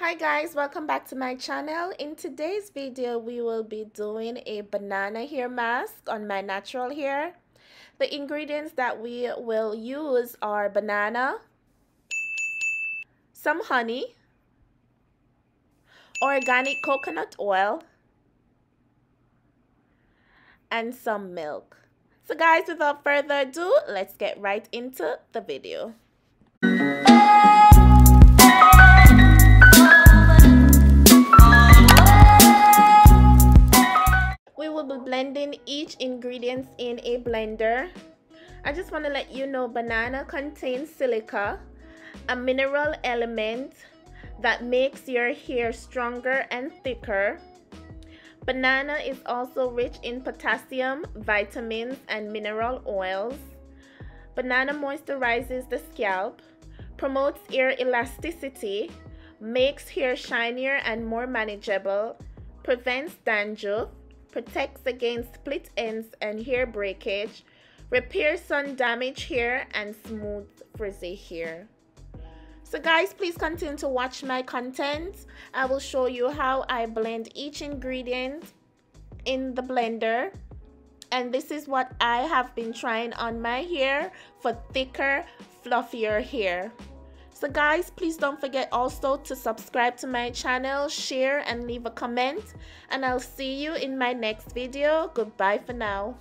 Hi guys, welcome back to my channel. In today's video, we will be doing a banana hair mask on my natural hair. The ingredients that we will use are banana, some honey, organic coconut oil, and some milk. So guys, without further ado, let's get right into the video. We will be blending each ingredient in a blender. I just want to let you know banana contains silica, a mineral element that makes your hair stronger and thicker. Banana is also rich in potassium, vitamins, and mineral oils. Banana moisturizes the scalp, promotes hair elasticity, makes hair shinier and more manageable, prevents dandruff, protects against split ends and hair breakage, repairs sun-damaged hair, and smooth frizzy hair. So guys, please continue to watch my content. I will show you how I blend each ingredient in the blender. And this is what I have been trying on my hair for thicker, fluffier hair. So guys, please don't forget also to subscribe to my channel, share, and leave a comment. And I'll see you in my next video. Goodbye for now.